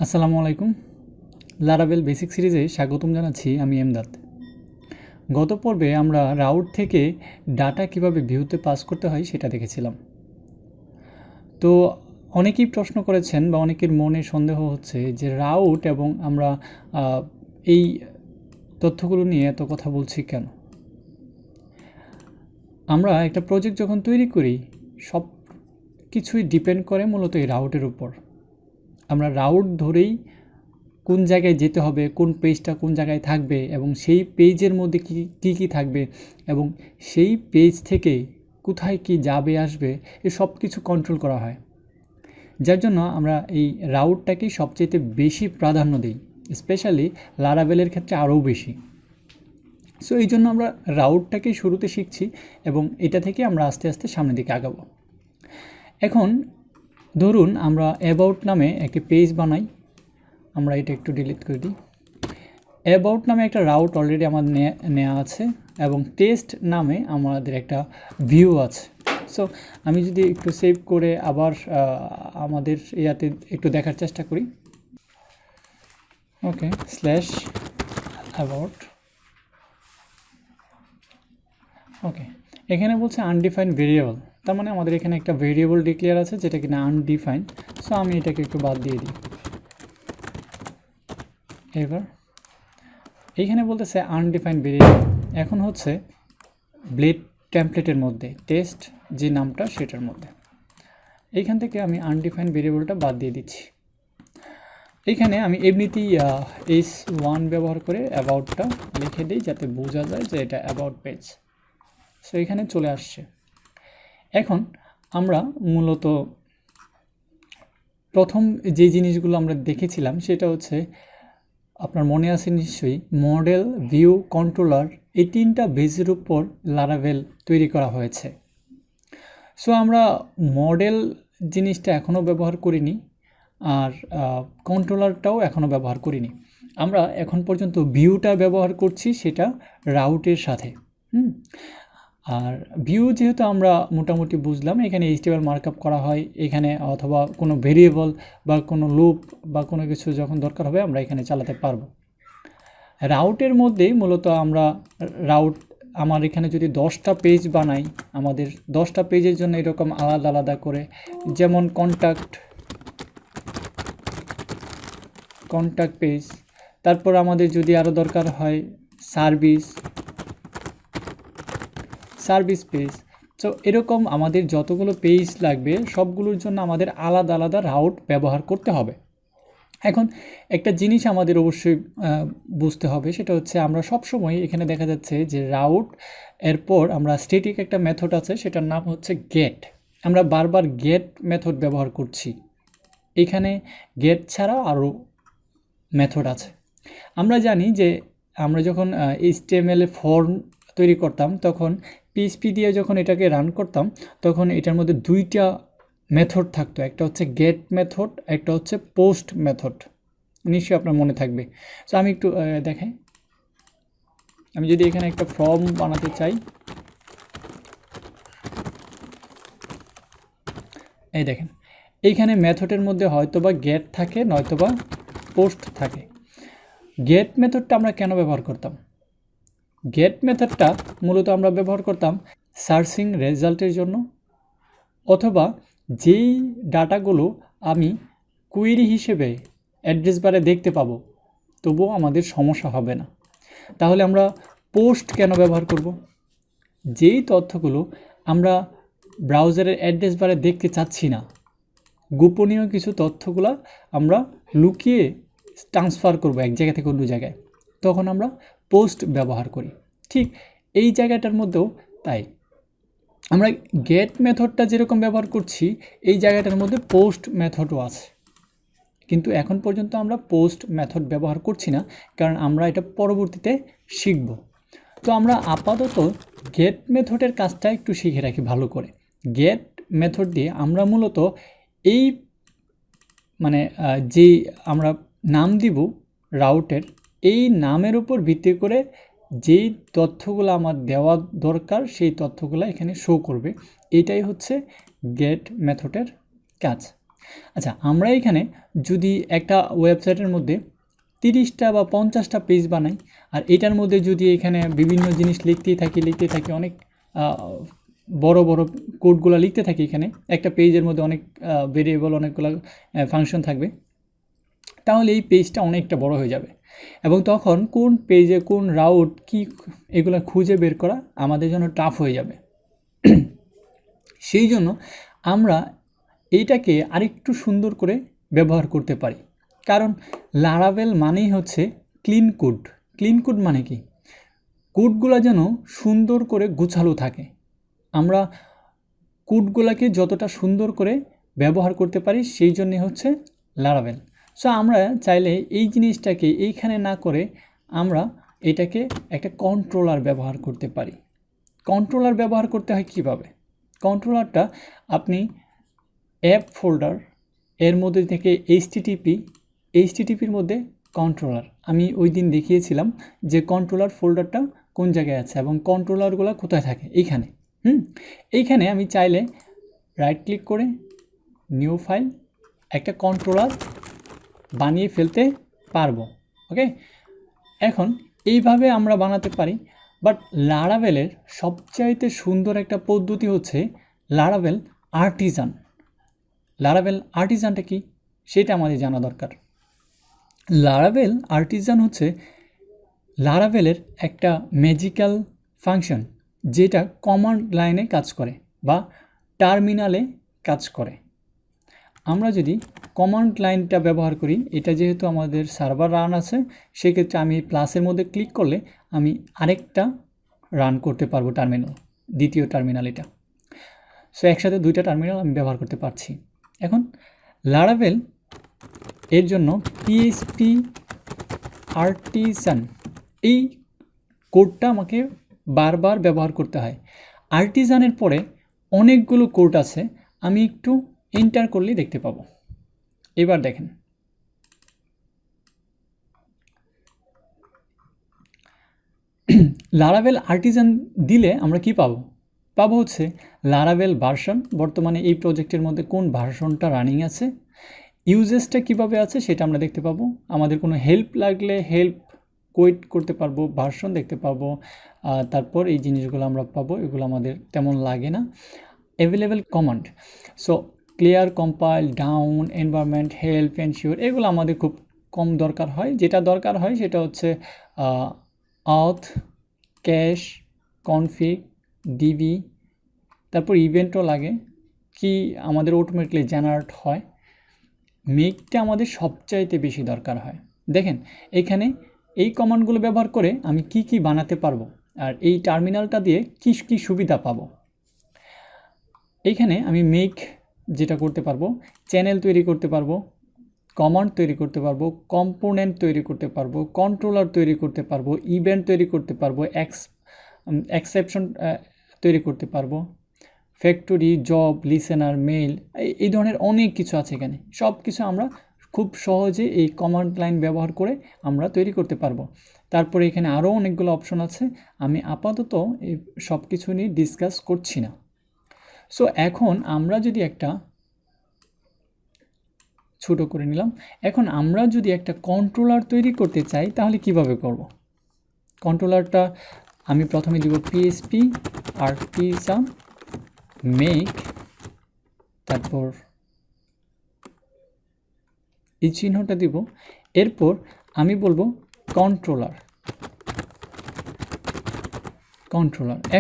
আসসালামু আলাইকুম। Laravel basic সিরিজে স্বাগতম জানাচ্ছি। আমি এমদাদ। গত পর্বে আমরা রাউট থেকে ডাটা কিভাবে ভিউতে পাস করতে হয় সেটা দেখেছিলাম। তো অনেকেই প্রশ্ন করেছেন বা অনেকের মনে সন্দেহ হচ্ছে যে রাউট এবং আমরা এই তথ্যগুলো নিয়ে এত কথা বলছি কেন। আমরা একটা প্রজেক্ট যখন তৈরি করি সব কিছুই ডিপেন্ড করে মূলত এই রাউটের উপর। আমরা রাউট ধরেই কোন জায়গায় যেতে হবে, কোন পেজটা কোন জায়গায় থাকবে এবং সেই পেজের মধ্যে কী থাকবে এবং সেই পেজ থেকে কোথায় কি যাবে আসবে এ সব কিছু কন্ট্রোল করা হয়। যার জন্য আমরা এই রাউটটাকেই সবচেয়ে বেশি প্রাধান্য দিই, স্পেশালি লারাভেলের ক্ষেত্রে আরও বেশি। সো এই জন্য আমরা রাউটটাকেই শুরুতে শিখছি এবং এটা থেকে আমরা আস্তে আস্তে সামনের দিকে আগাবো। এখন ধরুন আমরা অ্যাবাউট নামে একটি পেজ বানাই। আমরা এটা একটু ডিলিট করে দিই। অ্যাবাউট নামে একটা রাউট অলরেডি আমার নেওয়া আছে এবং টেস্ট নামে আমাদের একটা ভিউ আছে। সো আমি যদি একটু সেভ করে আবার আমাদের ইয়াতে একটু দেখার চেষ্টা করি। ওকে, স্ল্যাশ অ্যাবাউট। ওকে, এখানে বলছে আনডিফাইন্ড ভেরিয়েবল, তার মানে আমাদের এখানে একটা ভেরিয়েবল ডিক্লেয়ার আছে যেটা কিনা আনডিফাইন্ড। সো আমি এটাকে একটু বাদ দিয়ে দিই। এবার এইখানে বলতেছে আনডিফাইন্ড ভেরিয়েবল, এখন হচ্ছে ব্লেড টেমপ্লেটের মধ্যে টেস্ট যে নামটা সেটার মধ্যে এইখান থেকে আমি আনডিফাইন্ড ভেরিয়েবলটা বাদ দিয়ে দিচ্ছি। এইখানে আমি এমনিতেই S1 ব্যবহার করে অ্যাবাউটটা লিখে দিই যাতে বোঝা যায় যে এটা অ্যাবাউট পেজ। সো এখানে চলে আসছে। এখন আমরা মূলত প্রথম যে জিনিসগুলো আমরা দেখেছিলাম সেটা হচ্ছে, আপনার মনে আছে নিশ্চয়ই, মডেল, ভিউ, কন্ট্রোলার, এই তিনটা বেজের উপর লারাভেল তৈরি করা হয়েছে। সো আমরা মডেল জিনিসটা এখনও ব্যবহার করিনি আর কন্ট্রোলারটাও এখনও ব্যবহার করিনি। আমরা এখন পর্যন্ত ভিউটা ব্যবহার করছি, সেটা রাউটের সাথে। আর ভিউ যেহেতু আমরা মোটামুটি বুঝলাম, এখানে HTML মার্কআপ করা হয় এখানে, অথবা কোনো ভেরিয়েবল বা কোনো লুপ বা কোনো কিছু যখন দরকার হবে আমরা এখানে চালাতে পারবো। রাউটের মধ্যেই মূলত আমরা রাউট, আমার এখানে যদি 10টা পেজ বানাই, আমাদের 10টা পেজের জন্য এরকম আলাদা আলাদা করে, যেমন কন্ট্যাক্ট পেজ, তারপর আমাদের যদি আরও দরকার হয় সার্ভিস পেজ। সো এরকম আমাদের যতগুলো পেজ লাগবে সবগুলোর জন্য আমাদের আলাদা আলাদা রাউট ব্যবহার করতে হবে। এখন একটা জিনিস আমাদের অবশ্যই বুঝতে হবে, সেটা হচ্ছে আমরা সবসময় এখানে দেখা যাচ্ছে যে রাউট এরপর আমরা স্ট্যাটিক একটা মেথড আছে, সেটার নাম হচ্ছে গেট। আমরা বারবার গেট মেথড ব্যবহার করছি। এখানে গেট ছাড়া আরও মেথড আছে। আমরা জানি যে আমরা যখন HTML ফর্ম তৈরি করতাম তখন PHP দিয়ে যখন এটাকে রান করতাম তখন এটার মধ্যে দুইটা মেথড থাকতো, একটা হচ্ছে গেট মেথড, একটা হচ্ছে পোস্ট মেথড। নিশ্চয়ই আপনার মনে থাকবে। সো আমি একটু দেখাই। আমি যদি এখানে একটা ফর্ম বানাতে চাই, এই দেখেন এইখানে মেথডের মধ্যে হয়তোবা গেট থাকে নয়তোবা পোস্ট থাকে। গেট মেথডটা আমরা কেন ব্যবহার করতাম? গেট মেথডটা মূলত আমরা ব্যবহার করতাম সার্চিং রেজাল্টের জন্য, অথবা যেই ডাটাগুলো আমি কুয়েরি হিসেবে অ্যাড্রেস বারে দেখতে পাবো তবুও আমাদের সমস্যা হবে না। তাহলে আমরা পোস্ট কেন ব্যবহার করব? যেই তথ্যগুলো আমরা ব্রাউজারের অ্যাড্রেস বারে দেখতে চাচ্ছি না, গোপনীয় কিছু তথ্যগুলো আমরা লুকিয়ে ট্রান্সফার করব এক জায়গা থেকে অন্য জায়গায়, তখন আমরা পোস্ট ব্যবহার করি। ঠিক এই জায়গাটার মধ্যেও তাই আমরা গেট মেথডটা যেরকম ব্যবহার করছি এই জায়গাটার মধ্যে পোস্ট মেথডও আছে, কিন্তু এখন পর্যন্ত আমরা পোস্ট মেথড ব্যবহার করছি না, কারণ আমরা এটা পরবর্তীতে শিখব। তো আমরা আপাতত গেট মেথডের কাজটা একটু শিখে রাখি ভালো করে। গেট মেথড দিয়ে আমরা মূলত এই যে আমরা নাম দিব রাউটের, এই নামের উপর ভিত্তি করে যেই তথ্যগুলো আমার দেওয়া দরকার সেই তথ্যগুলো এখানে শো করবে। এটাই হচ্ছে গেট মেথডের কাজ। আচ্ছা, আমরা এখানে যদি একটা ওয়েবসাইটের মধ্যে 30টা বা 50টা পেজ বানাই, আর এটার মধ্যে যদি এখানে বিভিন্ন জিনিস লিখতেই থাকি অনেক বড় বড় কোডগুলো লিখতে থাকি, এখানে একটা পেজের মধ্যে অনেক ভেরিয়েবল, অনেকগুলো ফাংশন থাকবে, তাহলে এই পেজটা অনেকটা বড় হয়ে যাবে, এবং তখন কোন পেজে কোন রাউট কি এগুলো খুঁজে বের করা আমাদের জন্য টাফ হয়ে যাবে। সেই জন্য আমরা এইটাকে আরেকটু সুন্দর করে ব্যবহার করতে পারি, কারণ লারাভেল মানেই হচ্ছে ক্লিন কোড। ক্লিন কোড মানে কি? কোডগুলো যেন সুন্দর করে গুছালো থাকে, আমরা কোডগুলোকে যতটা সুন্দর করে ব্যবহার করতে পারি সেই জন্যে হচ্ছে লারাভেল। সো আমরা চাইলে এই জিনিসটাকে এইখানে না করে আমরা এটাকে একটা কন্ট্রোলার ব্যবহার করতে পারি। কন্ট্রোলার ব্যবহার করতে হয় কীভাবে? কন্ট্রোলারটা আপনি অ্যাপ ফোল্ডার এর মধ্যে থেকে এইচটিটিপির মধ্যে কন্ট্রোলার, আমি ওই দিন দেখিয়েছিলাম যে কন্ট্রোলার ফোল্ডারটা কোন জায়গায় আছে এবং কন্ট্রোলারগুলো কোথায় থাকে, এইখানে। এইখানে আমি চাইলে রাইট ক্লিক করে নিউ ফাইল একটা কন্ট্রোলার বানিয়ে ফেলতে পারবো। ওকে, এখন এইভাবে আমরা বানাতে পারি। বাট লারাভেলের সবচাইতে সুন্দর একটা পদ্ধতি হচ্ছে লারাভেল আর্টিজান। লারাভেল আর্টিজানটা কি সেটা আমাদের জানা দরকার। লারাভেল আর্টিজান হচ্ছে লারাভেলের একটা ম্যাজিক্যাল ফাংশন, যেটা কমান্ড লাইনে কাজ করে বা টার্মিনালে কাজ করে। আমরা যদি কমান্ড লাইনটা ব্যবহার করি, এটা যেহেতু আমাদের সার্ভার রান আছে, সেক্ষেত্রে আমি প্লাসের মধ্যে ক্লিক করলে আমি আরেকটা রান করতে পারবো টার্মিনাল, দ্বিতীয় টার্মিনাল এটা। সো একসাথে দুইটা টার্মিনাল আমি ব্যবহার করতে পারছি। এখন লারাভেল এর জন্য পিএইচপি আর্টিসান এই কোডটা আমাকে বারবার ব্যবহার করতে হয়। আর্টিজানের পরে অনেকগুলো কোড আছে, আমি একটু এন্টার করলেই দেখতে পাবো। এবার দেখেন, লারাভেল আর্টিজান দিলে আমরা কি পাবো? পাবো হচ্ছে লারাভেল ভার্সন, বর্তমানে এই প্রজেক্টের মধ্যে কোন ভার্সনটা রানিং আছে, ইউজেসটা কিভাবে আছে সেটা আমরা দেখতে পাবো। আমাদের কোনো হেল্প লাগলে হেল্প কোড করতে পারবো, ভার্সন দেখতে পাবো, তারপর এই জিনিসগুলো আমরা পাবো, এগুলো আমাদের তেমন লাগে না। Available command, so clear, compile, down, environment, help, ensure, এগুলো আমাদের খুব কম দরকার হয়। যেটা দরকার হয় সেটা হচ্ছে অথ, ক্যাশ, কনফিগ, ডিবি, তারপর ইভেন্টও লাগে, কি আমাদের অটোমেটিকলি জেনারেট হয়। মেকটা আমাদের সবচাইতে বেশি দরকার হয়। দেখেন এখানে এই কমান্ডগুলো ব্যবহার করে আমি কি কি বানাতে পারবো, আর এই টার্মিনালটা দিয়ে কি কি সুবিধা পাবো। এইখানে আমি মেক যেটা করতে পারবো, চ্যানেল তৈরি করতে পারবো, কমান্ড তৈরি করতে পারবো, কম্পোনেন্ট তৈরি করতে পারবো, কন্ট্রোলার তৈরি করতে পারবো, ইভেন্ট তৈরি করতে পারবো, এক্সেপশন তৈরি করতে পারবো, ফ্যাক্টরি, জব, লিসেনার, মেইল, এই ধরনের অনেক কিছু আছে এখানে। সব কিছু আমরা খুব সহজে এই কমান্ড লাইন ব্যবহার করে আমরা তৈরি করতে পারবো। তারপরে এখানে আরও অনেকগুলো অপশন আছে, আমি আপাতত এই সব কিছু নিয়ে ডিসকাস করছি না। সো এখন আমরা যদি একটা ছোট করে নিলাম, এখন আমরা যদি একটা কন্ট্রোলার তৈরি করতে চাই তাহলে কিভাবে করব? কন্ট্রোলারটা আমি প্রথমে দিব পিএইচপি আর্টিসান মেক, তারপর এই চিহ্নটা দিব, এরপর আমি বলবো কন্ট্রোলার।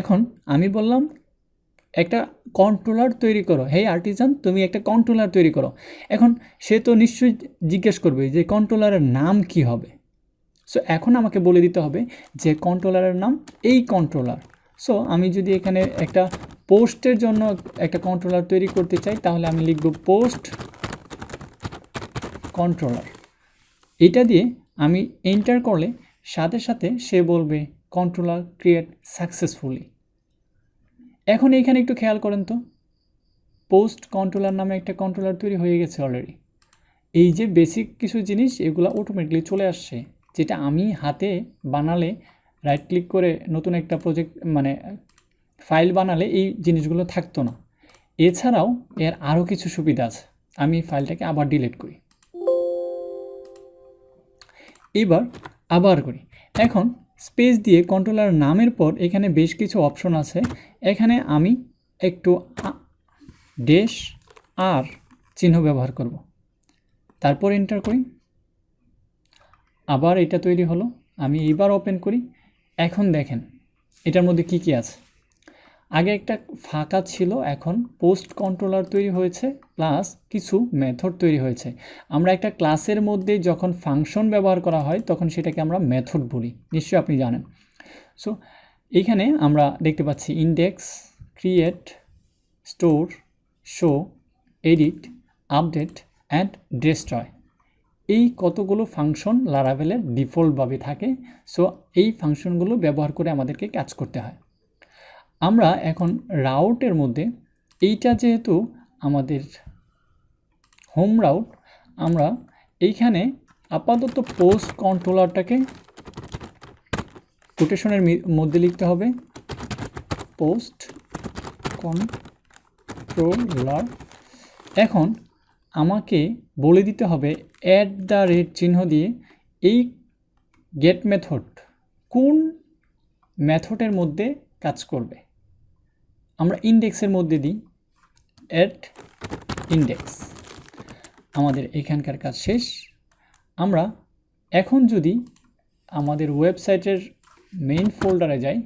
এখন আমি বললাম একটা কন্ট্রোলার তৈরি করো, হে আর্টিজান তুমি একটা কন্ট্রোলার তৈরি করো। এখন সে তো নিশ্চয়ই জিজ্ঞেস করবে যে কন্ট্রোলারের নাম কি হবে। সো এখন আমাকে বলে দিতে হবে যে কন্ট্রোলারের নাম এই কন্ট্রোলার। সো আমি যদি এখানে একটা পোস্টের জন্য একটা কন্ট্রোলার তৈরি করতে চাই তাহলে আমি লিখব পোস্ট কন্ট্রোলার। এটা দিয়ে আমি এন্টার করলে সাথে সাথে সে বলবে কন্ট্রোলার ক্রিয়েট সাকসেসফুলি। এখন এখানে একটু খেয়াল করেন তো, পোস্ট কন্ট্রোলার নামে একটা কন্ট্রোলার তৈরি হয়ে গেছে অলরেডি। এই যে বেসিক কিছু জিনিস এগুলো অটোমেটিকলি চলে আসছে, যেটা আমি হাতে বানালে রাইট ক্লিক করে নতুন একটা প্রজেক্ট মানে ফাইল বানালে এই জিনিসগুলো থাকতো না। এছাড়াও এর আরও কিছু সুবিধা আছে। আমি ফাইলটাকে আবার ডিলিট করি, এবার আবার করি। এখন স্পেস দিয়ে কন্ট্রোলার নামের পর এখানে বেশ কিছু অপশন আছে, এখানে আমি একটু ড্যাশ আর চিহ্ন ব্যবহার করব, তারপর এন্টার করি, আবার এটা তৈরি হলো। আমি এইবার ওপেন করি। এখন দেখেন এটার মধ্যে কি কি আছে। আগে একটা ফাঁকা ছিল, এখন পোস্ট কন্ট্রোলার তৈরি হয়েছে, প্লাস কিছু মেথড তৈরি হয়েছে। আমরা একটা ক্লাসের মধ্যে যখন ফাংশন ব্যবহার করা হয় তখন সেটাকে আমরা মেথড বলি, নিশ্চয়ই আপনি জানেন। সো এইখানে আমরা দেখতে পাচ্ছি index, create, store, show, edit, update and destroy, এই কতগুলো ফাংশন লারাভেলের ডিফল্টভাবে থাকে। সো এই ফাংশনগুলো ব্যবহার করে আমাদেরকে কাজ করতে হয়। আমরা এখন রাউটের মধ্যে, এইটা যেহেতু আমাদের হোম রাউট, আমরা এইখানে আপাতত পোস্ট কন্ট্রোলারটাকে কোটেশনের মধ্যে লিখতে হবে, পোস্ট কন্ট্রোলার। এখন আমাকে বলে দিতে হবে @ চিহ্ন দিয়ে এই গেট মেথড কোন মেথডের মধ্যে কাজ করবে। আমরা ইন্ডেক্সের মধ্যে দিই @index। আমাদের এখানকার কাজ শেষ। আমরা এখন যদি আমাদের ওয়েবসাইটের মেইন ফোল্ডারে যাই,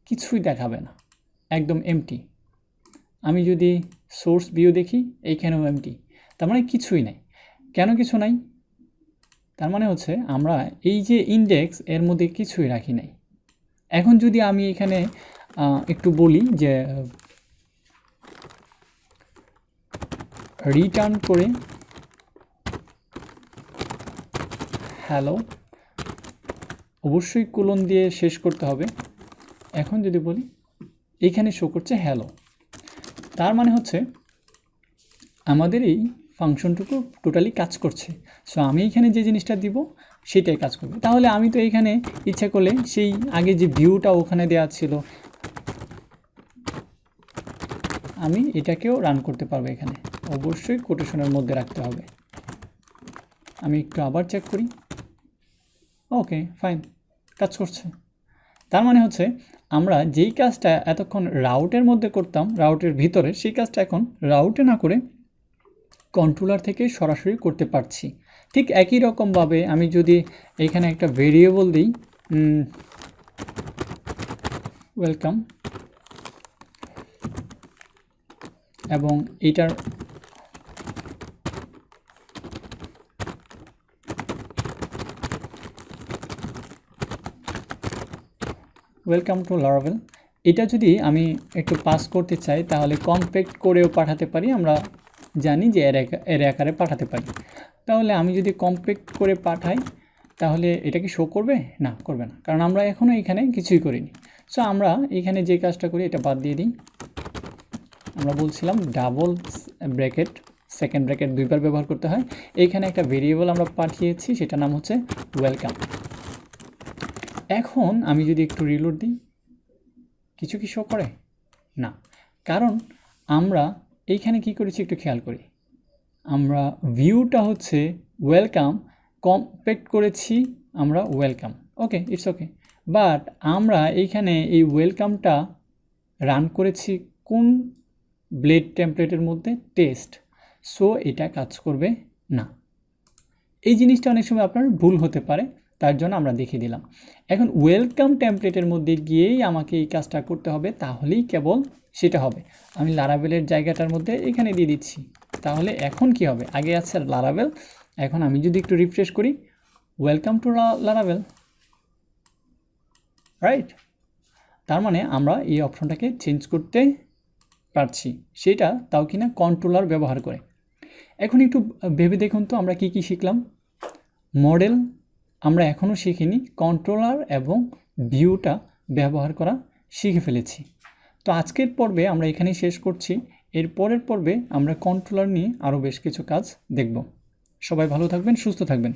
কিছুই দেখাবে না, একদম এমটি। আমি যদি সোর্স ভিউ দেখি, এইখানেও এমটি, তার মানে কিছুই নাই। কেন কিছু নাই? তার মানে হচ্ছে আমরা এই যে ইন্ডেক্স, এর মধ্যে কিছুই রাখি নাই। এখন যদি আমি এখানে একটু বলি যে রিটার্ন করে হ্যালো, অবশ্যই কোলন দিয়ে শেষ করতে হবে। এখন যদি বলি এখানে শো করছে হ্যালো, তার মানে হচ্ছে আমাদের এই ফাংশনটুকু টোটালি কাজ করছে। সো আমি এখানে যে জিনিসটা দিব সেটাই কাজ করবে। তাহলে আমি তো এইখানে ইচ্ছা করলে সেই আগে যে ভিউটা ওখানে দেওয়া ছিল, আমি এটাকেও রান করতে পারবো। এখানে অবশ্যই কোটেশনের মধ্যে রাখতে হবে। আমি একটু আবার চেক করি, ওকে ফাইন, কাজ করছে। তার মানে হচ্ছে আমরা যেই কাজটা এতক্ষণ রাউটের মধ্যে করতাম, রাউটের ভিতরে, সেই কাজটা এখন রাউটে না করে কন্ট্রোলার থেকে সরাসরি করতে পারছি। ঠিক একই রকমভাবে আমি যদি এখানে একটা ভেরিয়েবল দিই ওয়েলকাম, এবং এটার ওয়েলকাম টু লারাভেল, এটা যদি আমি একটু পাস করতে চাই তাহলে কম্প্যাক্ট করেও পাঠাতে পারি। আমরা জানি যে এর আকারে পাঠাতে পারি। তাহলে আমি যদি কম্প্যাক্ট করে পাঠাই তাহলে এটা কি শো করবে? না, করবে না, কারণ আমরা এখনও এখানে কিছুই করিনি। সো আমরা এখানে যে কাজটা করি এটা বাদ দিয়ে দিই। আমরা বলছিলাম ডাবল ব্র্যাকেট, সেকেন্ড ব্র্যাকেট দুইবার ব্যবহার করতে হয়। এইখানে একটা ভেরিয়েবল আমরা পাঠিয়েছি, সেটার নাম হচ্ছে ওয়েলকাম। এখন আমি যদি একটু রিলোড দিই, কিছু কি শো করে? না, কারণ আমরা এইখানে কি করেছি একটু খেয়াল করি। আমরা ভিউটা হচ্ছে ওয়েলকাম, কম্প্যাক্ট করেছি আমরা welcome, okay, it's okay. But আমরা এইখানে এই ওয়েলকামটা রান করেছি কোন ব্লেড টেমপ্লেটের মধ্যে? টেস্ট। সো এটা কাজ করবে না। এই জিনিসটা অনেক সময় আপনার ভুল হতে পারে, তার জন্য আমরা দেখিয়ে দিলাম। এখন ওয়েলকাম টেমপ্লেটের মধ্যে গিয়েই আমাকে এই কাজটা করতে হবে, তাহলেই কেবল সেটা হবে। আমি লারাভেলের জায়গাটার মধ্যে এখানে দিয়ে দিচ্ছি। তাহলে এখন কি হবে? আগে আছে লারাভেল, এখন আমি যদি একটু রিফ্রেশ করি, ওয়েলকাম টু লারাভেল, রাইট? তার মানে আমরা এই অপশনটাকে চেঞ্জ করতে পারছি, সেটা তাও কিনা কন্ট্রোলার ব্যবহার করে। এখন একটু ভেবে দেখুন তো আমরা কি কি শিখলাম। মডেল আমরা এখনও শিখিনি, কন্ট্রোলার এবং ভিউটা ব্যবহার করা শিখে ফেলেছি। তো আজকের পর্বে আমরা এখানেই শেষ করছি। এর পরের পর্বে আমরা কন্ট্রোলার নিয়ে আরও বেশ কিছু কাজ দেখব। সবাই ভালো থাকবেন, সুস্থ থাকবেন।